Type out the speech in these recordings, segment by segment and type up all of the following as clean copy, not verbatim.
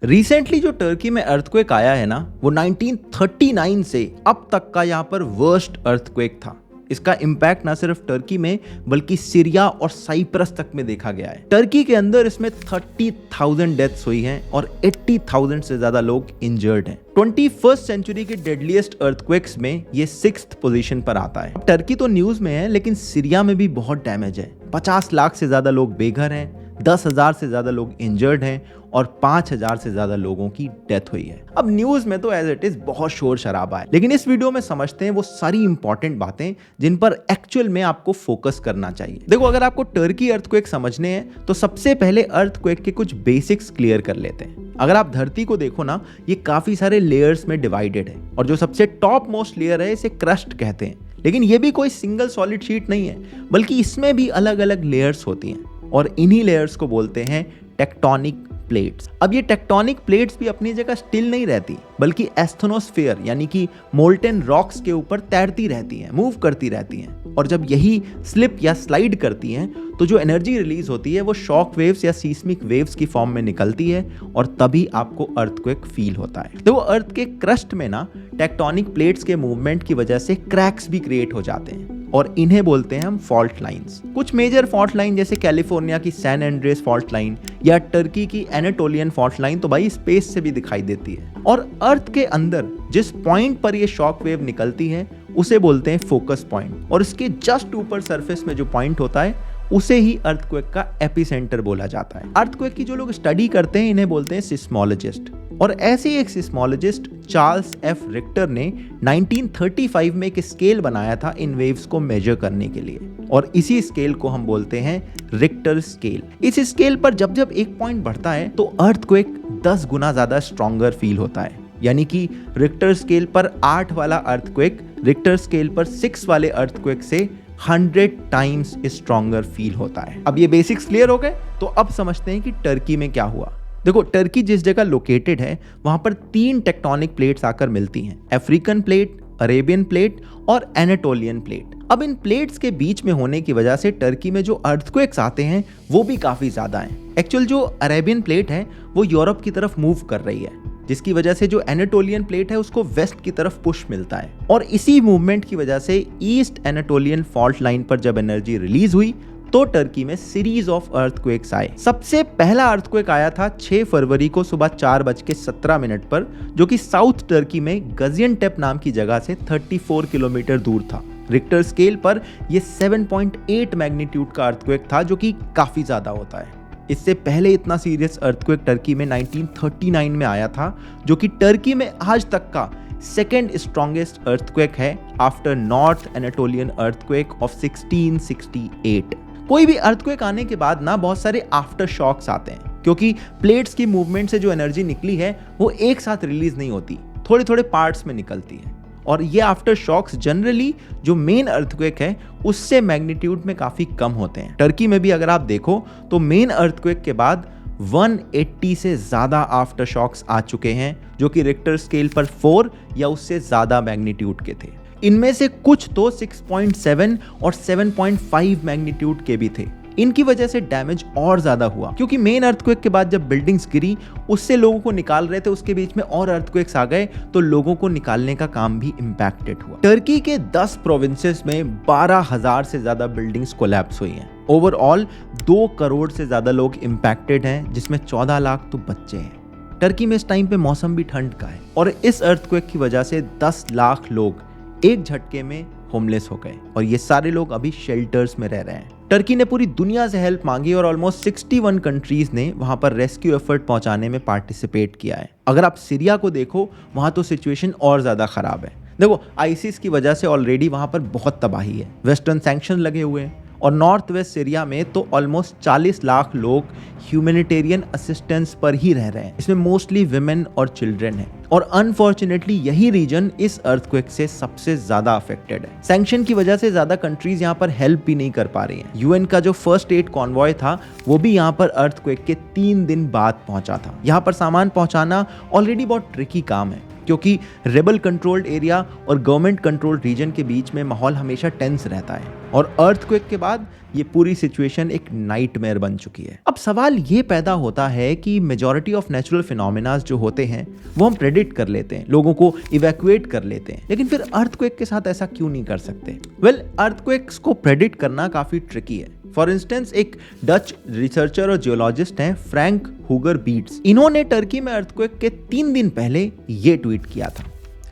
Recently जो Turkey में earthquake आया है ना, वो 1939 से अब तक का यहाँ पर वर्स्ट अर्थक्वेक था। इसका इम्पैक्ट ना सिर्फ टर्की में बल्कि सीरिया और साइप्रस तक में देखा गया है। टर्की के अंदर इसमें 30,000 डेथ्स हुई हैं और 80,000 से ज्यादा लोग इंजर्ड हैं। 21st सेंचुरी के डेडलीस्ट अर्थक्वेक्स में ये 6th पोजीशन पर आता है। टर्की तो न्यूज में है, लेकिन सीरिया में भी बहुत डैमेज है। 50 लाख से ज्यादा लोग बेघर हैं, 10,000 से ज्यादा लोग इंजर्ड हैं और 5,000 से ज्यादा लोगों की डेथ हुई है। अब न्यूज में तो एज इट इज बहुत शोर शराबा है, लेकिन इस वीडियो में समझते हैं वो सारी इंपॉर्टेंट बातें जिन पर एक्चुअल में आपको फोकस करना चाहिए। देखो, अगर आपको टर्की अर्थक्वेक समझने हैं तो सबसे पहले अर्थक्वेक के कुछ बेसिक्स क्लियर कर लेते हैं। अगर आप धरती को देखो ना, ये काफी सारे लेयर्स में डिवाइडेड है और जो सबसे टॉप मोस्ट लेयर है इसे क्रस्ट कहते हैं। लेकिन ये भी कोई सिंगल सॉलिड शीट नहीं है, बल्कि इसमें भी अलग अलग लेयर्स होती हैं और इन्हीं लेयर्स को बोलते हैं टेक्टोनिक प्लेट्स। अब ये टेक्टोनिक प्लेट्स भी अपनी जगह स्टिल नहीं रहती, बल्कि एस्थेनोस्फीयर यानी कि मोल्टेन रॉक्स के ऊपर तैरती रहती हैं, मूव करती रहती हैं। और जब यही स्लिप या स्लाइड करती हैं तो जो एनर्जी रिलीज होती है वो शॉक वेव्स या सीस्मिक वेव्स की फॉर्म में निकलती है और तभी आपको अर्थक्वेक फील होता है। तो वो अर्थ के क्रस्ट में ना टेक्टोनिक प्लेट्स के मूवमेंट की वजह से क्रैक्स भी क्रिएट हो जाते हैं और इन्हें बोलते हैं हम फॉल्ट लाइंस। कुछ मेजर फॉल्ट लाइन जैसे कैलिफोर्निया की सैन एंड्रेस फॉल्ट लाइन या टर्की की एनाटोलियन फॉल्ट लाइन तो भाई स्पेस से भी दिखाई देती है। और अर्थ के अंदर जिस पॉइंट पर ये शॉक वेव निकलती है उसे बोलते हैं फोकस पॉइंट, और इसके जस्ट ऊपर सरफेस में जो पॉइंट होता है उसे ही अर्थक्वेक का एपिसेंटर बोला जाता है। अर्थक्वेक की जो लोग स्टडी करते हैं इन्हें बोलते हैं सिस्मोलॉजिस्ट। और ऐसे ही एक सिस्मोलॉजिस्ट चार्ल्स एफ रिक्टर ने 1935 में एक स्केल बनाया था इन वेव्स को मेजर करने के लिए, और इसी स्केल को हम बोलते हैं रिक्टर स्केल। इस स्केल पर जब जब एक पॉइंट बढ़ता है तो अर्थक्वेक 10 गुना ज्यादा स्ट्रॉन्गर फील होता है। यानी कि रिक्टर स्केल पर 8 वाला अर्थक्वेक रिक्टर स्केल पर 6 वाले अर्थक्वेक से 100 टाइम्स स्ट्रॉन्गर फील होता है। अब ये बेसिक्स क्लियर हो गए, तो अब समझते हैं कि टर्की में क्या हुआ। देखो, टर्की जिस जगह लोकेटेड है वहां पर 3 टेक्टोनिक प्लेट्स आकर मिलती हैं, अफ्रीकन प्लेट, अरेबियन प्लेट और एनाटोलियन प्लेट। अब इन प्लेट्स के बीच में होने की वजह से टर्की में जो अर्थक्वेक्स आते हैं वो भी काफी ज्यादा हैं। एक्चुअल जो अरेबियन प्लेट है वो यूरोप की तरफ मूव कर रही है, जिसकी वजह से जो एनाटोलियन प्लेट है उसको वेस्ट की तरफ पुश मिलता है, और इसी मूवमेंट की वजह से ईस्ट एनाटोलियन फॉल्ट लाइन पर जब एनर्जी रिलीज हुई तो टर्की में सीरीज ऑफ अर्थक्वेक्स आए। सबसे पहला अर्थक्वेक आया था 6 फरवरी को सुबह 4:17 पर, जो कि साउथ टर्की में गजियनटेप नाम की जगह से 34 किलोमीटर दूर था। रिक्टर स्केल पर यह 7.8 मैग्नीट्यूड का अर्थक्वेक था, जो कि काफी ज्यादा होता है। इससे पहले इतना सीरियस अर्थक्वेक टर्की में 1939 में आया था, जो कि टर्की में आज तक का सेकेंड स्ट्रॉन्गेस्ट अर्थक्वेक है after north Anatolian earthquake of 1668। कोई भी अर्थक्वेक आने के बाद ना बहुत सारे आफ्टर शॉक्स आते हैं, क्योंकि प्लेट्स की मूवमेंट से जो एनर्जी निकली है वो एक साथ रिलीज नहीं होती, थोड़े थोड़े पार्ट्स में निकलती है। और ये आफ्टर शॉक्स जनरली जो मेन अर्थक्वेक है उससे मैग्नीट्यूड में काफी कम होते हैं। टर्की में भी अगर आप देखो तो मेन अर्थक्वेक के बाद 180 से ज्यादा आफ्टर शॉक्स आ चुके हैं, जो कि रिक्टर स्केल पर 4 या उससे ज्यादा मैग्नीट्यूड के थे। इनमें से कुछ तो 6.7 और 7.5 मैग्नीट्यूड के भी थे। इनकी वजह से डैमेज और ज्यादा हुआ, क्योंकि मेन अर्थक्वेक के बाद जब बिल्डिंग्स गिरी उससे लोगों को निकाल रहे थे, उसके बीच में और अर्थक्वेक्स आ गए तो लोगों को निकालने का काम भी इम्पैक्टेड हुआ। टर्की के 10 प्रोविंसेस में 12,000 से ज्यादा बिल्डिंग्स कोलैप्स हुई हैं। ओवरऑल 2 करोड़ से ज्यादा लोग इम्पैक्टेड हैं, जिसमें 14 लाख तो बच्चे हैं। टर्की में इस टाइम पे मौसम भी ठंड का है और इस अर्थक्वेक की वजह से 10 लाख लोग एक झटके में होमलेस हो गए और ये सारे लोग अभी शेल्टर्स में रह रहे हैं। टर्की ने पूरी दुनिया से हेल्प मांगी और ऑलमोस्ट 61 कंट्रीज ने वहां पर रेस्क्यू एफर्ट पहुंचाने में पार्टिसिपेट किया है। अगर आप सीरिया को देखो वहां तो सिचुएशन और ज्यादा खराब है। देखो, आईसिस की वजह से ऑलरेडी वहां पर बहुत तबाही है, वेस्टर्न सैंक्शन लगे हुए हैं, और नॉर्थ वेस्ट सीरिया में तो ऑलमोस्ट 40 लाख लोग ह्यूमैनिटेरियन असिस्टेंस पर ही रह रहे हैं। इसमें मोस्टली विमेन और चिल्ड्रन हैं, और अनफॉर्चुनेटली यही रीजन इस अर्थक्वेक से सबसे ज्यादा अफेक्टेड है। सैंक्शन की वजह से ज्यादा कंट्रीज यहाँ पर हेल्प भी नहीं कर पा रही हैं। यूएन का जो फर्स्ट एड कॉन्वॉय था वो भी यहाँ पर अर्थक्वेक के 3 दिन बाद पहुंचा था। यहाँ पर सामान पहुंचाना ऑलरेडी बहुत ट्रिकी काम है, क्योंकि रेबल कंट्रोल्ड एरिया और गवर्नमेंट कंट्रोल्ड रीजन के बीच में माहौल हमेशा टेंस रहता है, और अर्थक्वेक के बाद ये पूरी सिचुएशन एक नाइटमेयर बन चुकी है। अब सवाल ये पैदा होता है कि मेजॉरिटी ऑफ नेचुरल फिनोमेनास जो होते हैं वो हम प्रेडिक्ट कर लेते हैं, लोगों को इवैक्यूएट कर लेते हैं, लेकिन फिर अर्थक्वेक के साथ ऐसा क्यों नहीं कर सकते? वेल, अर्थक्वेक्स को प्रेडिक्ट करना काफी ट्रिकी है। फॉर इंस्टेंस, एक डच रिसर्चर और जियोलॉजिस्ट हैं फ्रैंक हुगर बीट्स। इन्होंने टर्की में अर्थक्वेक के 3 दिन पहले ये ट्वीट किया था।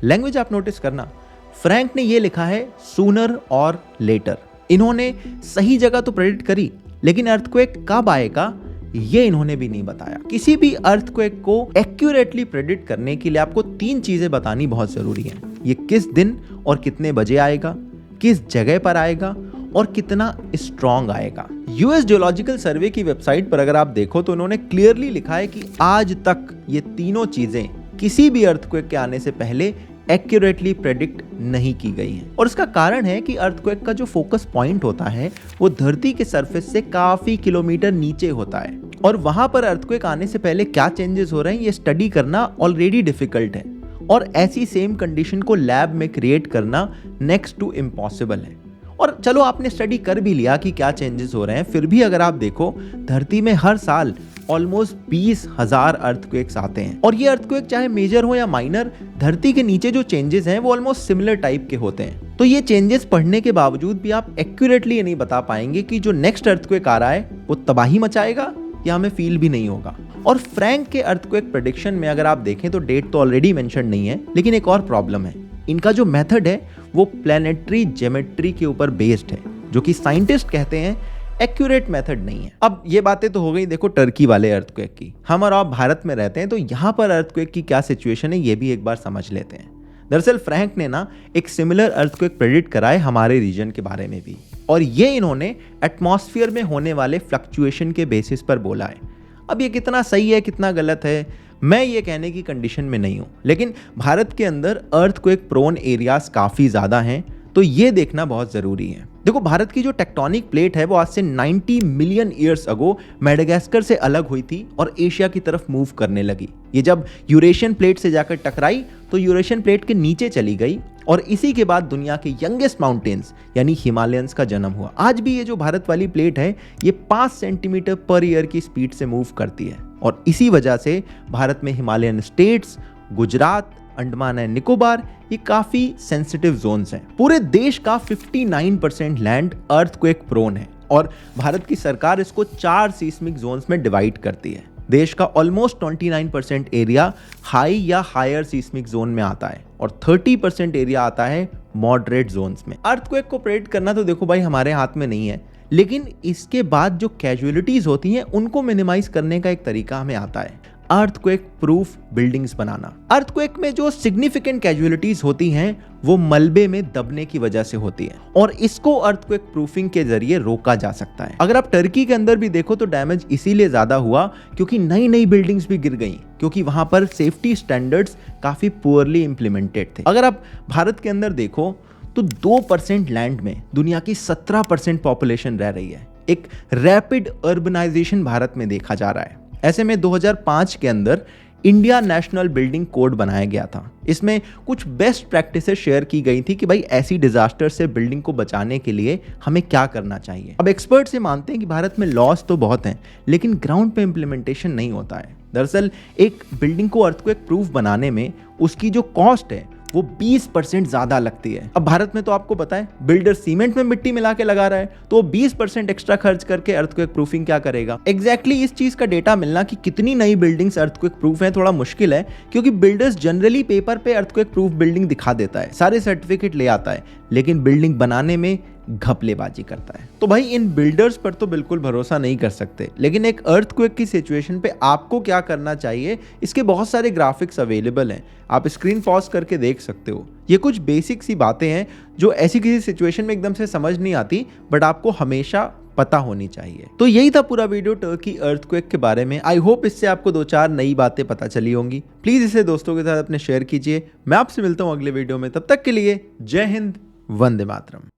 लैंग्वेज आप नोटिस करना, फ्रैंक ने ये लिखा है सूनर और लेटर। इन्होंने सही जगह तो प्रेडिक्ट करी, लेकिन अर्थक्वेक कब आएगा ये इन्होंने भी नहीं बताया। किसी भी अर्थक्वेक को एक्यूरेटली प्रेडिक्ट करने के लिए आपको 3 चीजें बतानी बहुत जरूरी है। ये किस दिन और कितने बजे आएगा, किस जगह पर आएगा और कितना स्ट्रॉन्ग आएगा। यूएस जियोलॉजिकल सर्वे की वेबसाइट पर अगर आप देखो तो उन्होंने क्लियरली लिखा है कि आज तक ये तीनों चीजें किसी भी अर्थक्वेक के आने से पहले एक्यूरेटली प्रेडिक्ट नहीं की गई हैं। और इसका कारण है कि अर्थक्वेक का जो फोकस पॉइंट होता है वो धरती के सरफेस से काफी किलोमीटर नीचे होता है, और वहां पर अर्थक्वेक आने से पहले क्या चेंजेस हो रहे हैं ये स्टडी करना ऑलरेडी डिफिकल्ट है, और ऐसी सेम कंडीशन को लैब में क्रिएट करना नेक्स्ट टू इम्पॉसिबल है। और चलो आपने स्टडी कर भी लिया कि क्या चेंजेस हो रहे हैं, फिर भी अगर आप देखो धरती में हर साल ऑलमोस्ट 20,000 अर्थक्वेक्स आते हैं, और ये अर्थक्वेक चाहे मेजर हो या माइनर, धरती के नीचे जो चेंजेस हैं वो ऑलमोस्ट सिमिलर टाइप के होते हैं। तो ये चेंजेस पढ़ने के बावजूद भी आप एक्यूरेटली ये नहीं बता पाएंगे कि जो नेक्स्ट अर्थक्वेक आ रहा है वो तबाही मचाएगा या हमें फील भी नहीं होगा। और फ्रैंक के अर्थक्वेक प्रेडिक्शन में अगर आप देखें तो डेट तो ऑलरेडी मेंशन नहीं है, लेकिन एक और प्रॉब्लम है, इनका जो मेथड है वो प्लैनेटरी ज्योमेट्री के ऊपर बेस्ड है, जो कि साइंटिस्ट कहते हैं एक्यूरेट मेथड नहीं है। अब ये बातें तो हो गई देखो टर्की वाले अर्थक्वेक की। हम और आप भारत में रहते हैं तो यहाँ पर अर्थक्वेक की क्या सिचुएशन है ये भी एक बार समझ लेते हैं। दरअसल फ्रैंक ने ना एक सिमिलर अर्थक्वेक प्रेडिक्ट कराए हमारे रीजन के बारे में भी, और ये इन्होंने एटमॉस्फेयर में होने वाले फ्लक्चुएशन के बेसिस पर बोला है। अब ये कितना सही है कितना गलत है मैं ये कहने की कंडीशन में नहीं हूं, लेकिन भारत के अंदर अर्थक्वेक प्रोन एरियाज काफी ज्यादा हैं, तो ये देखना बहुत जरूरी है। देखो, भारत की जो टेक्टोनिक प्लेट है वो आज से 90 मिलियन ईयर्स अगो मेडागास्कर से अलग हुई थी और एशिया की तरफ मूव करने लगी। ये जब यूरेशियन प्लेट से जाकर टकराई तो यूरेशियन प्लेट के नीचे चली गई, और इसी के बाद दुनिया के यंगेस्ट माउंटेन्स यानी हिमालयंस का जन्म हुआ। आज भी ये जो भारत वाली प्लेट है ये 5 सेंटीमीटर पर ईयर की स्पीड से मूव करती है, और इसी वजह से भारत में Himalayan states, Gujarat, Andaman and Nicobar ये काफी सेंसिटिव जोन्स हैं। पूरे देश का 59% लैंड अर्थक्वेक प्रोन है, और भारत की सरकार इसको 4 सीस्मिक जोन्स में डिवाइड करती है। देश का ऑलमोस्ट 29% एरिया हाई या हायर सीस्मिक जोन में आता है, और 30% एरिया आता है मॉडरेट जोन्स में। अर्थक्वेक को प्रेडिक्ट करना तो देखो भाई हमारे हाथ में नहीं है, लेकिन इसके बाद जो कैजुअलिटीज होती हैं उनको मिनिमाइज करने का एक तरीका हमें आता है, अर्थक्वेक प्रूफ बिल्डिंग्स बनाना। अर्थक्वेक में जो सिग्निफिकेंट कैजुअलिटीज होती हैं वो मलबे में दबने की वजह से होती है, और इसको अर्थक्वेक प्रूफिंग के जरिए रोका जा सकता है। अगर आप टर्की के अंदर भी देखो तो डैमेज इसीलिए ज्यादा हुआ क्योंकि नई नई बिल्डिंग्स भी गिर गई, क्योंकि वहां पर सेफ्टी स्टैंडर्ड्स काफी पुअरली इंप्लीमेंटेड थे। अगर आप भारत के अंदर देखो तो 2% लैंड में दुनिया की 17% पॉपुलेशन रह रही है। एक रैपिड अर्बनाइजेशन भारत में देखा जा रहा है। ऐसे में 2005 के अंदर इंडिया नेशनल बिल्डिंग कोड बनाया गया था। इसमें कुछ बेस्ट प्रैक्टिसेस शेयर की गई थी कि भाई ऐसी डिजास्टर से बिल्डिंग को बचाने के लिए हमें क्या करना चाहिए। अब एक्सपर्ट्स ये मानते हैं कि भारत में लॉस तो बहुत हैं, लेकिन ग्राउंड पे इंप्लीमेंटेशन नहीं होता है। दरअसल एक बिल्डिंग को अर्थक्वेक प्रूफ बनाने में उसकी जो कॉस्ट है वो 20% ज्यादा लगती है। अब भारत में तो आपको पता है बिल्डर सीमेंट में मिट्टी मिला के लगा रहा है, तो 20% एक्स्ट्रा खर्च करके अर्थक्वेक प्रूफिंग क्या करेगा। एग्जैक्टली इस चीज का डेटा मिलना कि कितनी नई बिल्डिंग्स अर्थक्वेक प्रूफ है थोड़ा मुश्किल है, क्योंकि बिल्डर्स जनरली पेपर पे अर्थक्वेक प्रूफ बिल्डिंग दिखा देता है, सारे सर्टिफिकेट ले आता है, लेकिन बिल्डिंग बनाने में घपलेबाजी करता है। तो भाई इन बिल्डर्स पर तो बिल्कुल भरोसा नहीं कर सकते, लेकिन एक अर्थक्वेक की सिचुएशन पे आपको क्या करना चाहिए इसके बहुत सारे ग्राफिक्स अवेलेबल हैं, आप स्क्रीन पॉज करके देख सकते हो। ये कुछ बेसिक सी बातें हैं जो ऐसी किसी सिचुएशन में एकदम से समझ नहीं आती, बट आपको हमेशा पता होनी चाहिए। तो यही था पूरा वीडियो टर्की अर्थक्वेक के बारे में। आई होप इससे आपको 2-4 नई बातें पता चली होंगी। प्लीज इसे दोस्तों के साथ अपने शेयर कीजिए। मैं आपसे मिलता हूँ अगले वीडियो में, तब तक के लिए जय हिंद, वंदे मातरम।